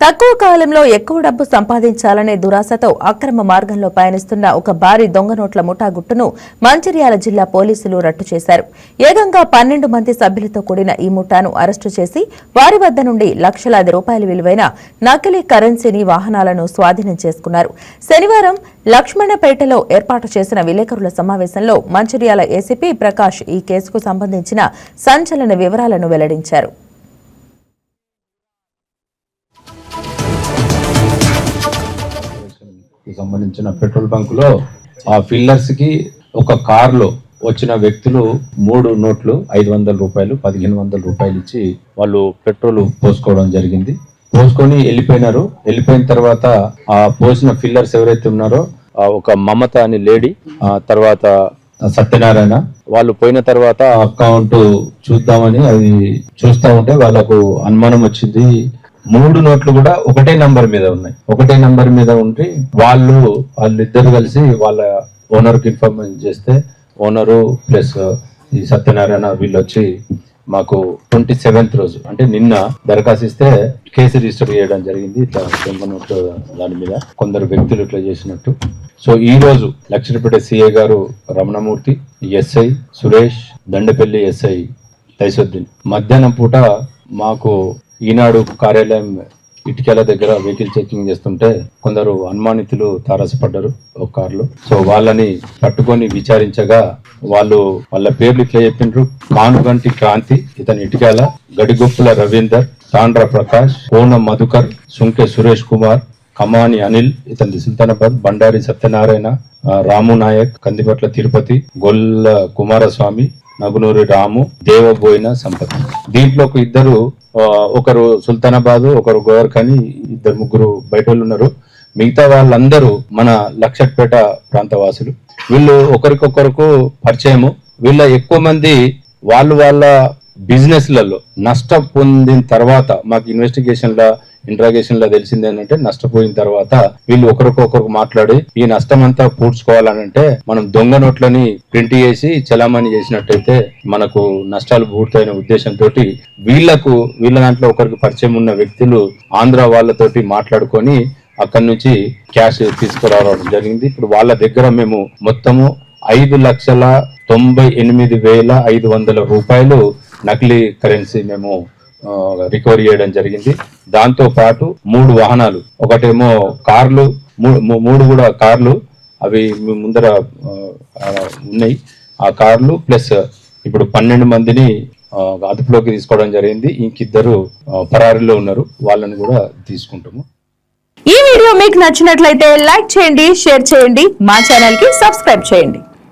తక్కువ కాలంలో ఎక్కువ డబ్బు సంపాదించాలనే దురాశతో అక్రమ మార్గంలో పయనిస్తున్న ఒక భారీ దొంగ నోట్ల ముఠా గుట్టును మంచిర్యాల జిల్లా పోలీసులు రట్టు చేశారు. ఏకంగా 12 మంది సభ్యులతో కూడిన ఈ ముఠాను అరెస్టు చేసి వారి వద్ద నుండి లక్షలాది రూపాయల విలువైన నకిలీ కరెన్సీని, వాహనాలను స్వాధీనం చేసుకున్నారు. శనివారం లక్ష్మణపేటలో ఏర్పాటు చేసిన విలేకరుల సమావేశంలో మంచిర్యాల ఏసీపీ ప్రకాష్ ఈ కేసుకు సంబంధించిన సంచలన వివరాలను వెల్లడించారు. సంబంధించిన పెట్రోల్ బంక్ లో ఆ ఫిల్లర్స్ కి ఒక కార్ లో వచ్చిన వ్యక్తులు 3 నోట్లు 500 రూపాయలు 1500 రూపాయలు ఇచ్చి వాళ్ళు పెట్రోల్ పోసుకోవడం జరిగింది. పోసుకొని వెళ్ళిపోయినారు. వెళ్ళిపోయిన తర్వాత ఆ పోసిన ఫిల్లర్స్ ఎవరైతే ఉన్నారో ఒక మమత అని లేడీ, తర్వాత సత్యనారాయణ, వాళ్ళు పోయిన తర్వాత అకౌంట్ చూద్దామని అది చూస్తా ఉంటే వాళ్ళకు అనుమానం వచ్చింది. 3 నోట్లు కూడా ఒకటే నంబర్ మీద ఉన్నాయి. ఒకటే నంబర్ మీద ఉండి వాళ్ళిద్దరు కలిసి వాళ్ళ ఓనర్ కి ఇన్ఫర్మేషన్ చేస్తే ఓనరు ప్లస్ ఈ సత్యనారాయణ వీళ్ళు వచ్చి మాకు 27th రోజు అంటే నిన్న దరఖాస్తు ఇస్తే కేసు రిజిస్టర్ చేయడం జరిగింది. ఇట్లా దొంగ నోట్లు దాని మీద కొందరు వ్యక్తులు ఇట్లా చేసినట్టు. సో ఈ రోజు లక్ష్మీపేట సిఐ గారు రమణమూర్తి, ఎస్ఐ సురేష్, దండపల్లి ఎస్ఐ తైసుద్దీన్ మధ్యాహ్నం పూట మాకు ఈనాడు కార్యాలయం ఇటుకల దగ్గర వెహికల్ చెకింగ్ చేస్తుంటే కొందరు అనుమానితులు తారసపడ్డారు ఒక కార్లో. సో వాళ్ళని పట్టుకొని విచారించగా వాళ్ళ పేర్లు ఇట్లా చెప్పిండ్రు: కానుగంటి క్రాంతి, ఇతని ఇటుకల; గడిగొప్పుల రవీందర్, తాండ్ర ప్రకాష్, కోన మధుకర్, సుంకె సురేష్ కుమార్, కమాని అనిల్, ఇతని సుల్తానాబాద్; బండారి సత్యనారాయణ, రాము నాయక్, కందిపట్ల తిరుపతి, గొల్ల కుమారస్వామి, నగునూరి రాము, దేవబోయిన సంపత్. దీంట్లో ఒకరు సుల్తానాబాద్, ఒకరు గోవర్ఖని, 2-3 బయట వాళ్ళు ఉన్నారు. మిగతా వాళ్ళందరూ మన లక్షట్పేట ప్రాంత వాసులు. వీళ్ళు ఒకరికొకరికి పరిచయము. వీళ్ళ ఎక్కువ మంది వాళ్ళ బిజినెస్ లలో నష్టం పొందిన తర్వాత మాకు ఇంట్రాగేషన్ లో తెలిసింది ఏంటంటే, నష్టపోయిన తర్వాత వీళ్ళు ఒకరికొకరు మాట్లాడి ఈ నష్టం అంతా పూడ్చుకోవాలనంటే మనం దొంగ నోట్లని ప్రింట్ చేసి చలామణి చేసినట్టయితే మనకు నష్టాలు పూర్తయిన ఉద్దేశంతో వీళ్ళ దాంట్లో ఒకరికి పరిచయం ఉన్న వ్యక్తులు ఆంధ్ర వాళ్ళతోటి మాట్లాడుకొని అక్కడి నుంచి క్యాష్ తీసుకురావడం జరిగింది. ఇప్పుడు వాళ్ళ దగ్గర మేము మొత్తము 5,98,500 రూపాయలు నకిలీ కరెన్సీ మేము రికవరీ చేయడం జరిగింది. దాంతో పాటు 3 వాహనాలు, ఒకటేమో కార్లు, 3 కూడా కార్లు, అవి ముందర ఉన్నాయి. ఆ కార్లు ప్లస్ ఇప్పుడు 12 మందిని అదుపులోకి తీసుకోవడం జరిగింది. ఇంకిద్దరు పరారీలో ఉన్నారు, వాళ్ళని కూడా తీసుకుంటాము. ఈ వీడియో మీకు నచ్చినట్లయితే లైక్ చేయండి, షేర్ చేయండి, మా ఛానల్ కి సబ్స్క్రైబ్ చేయండి.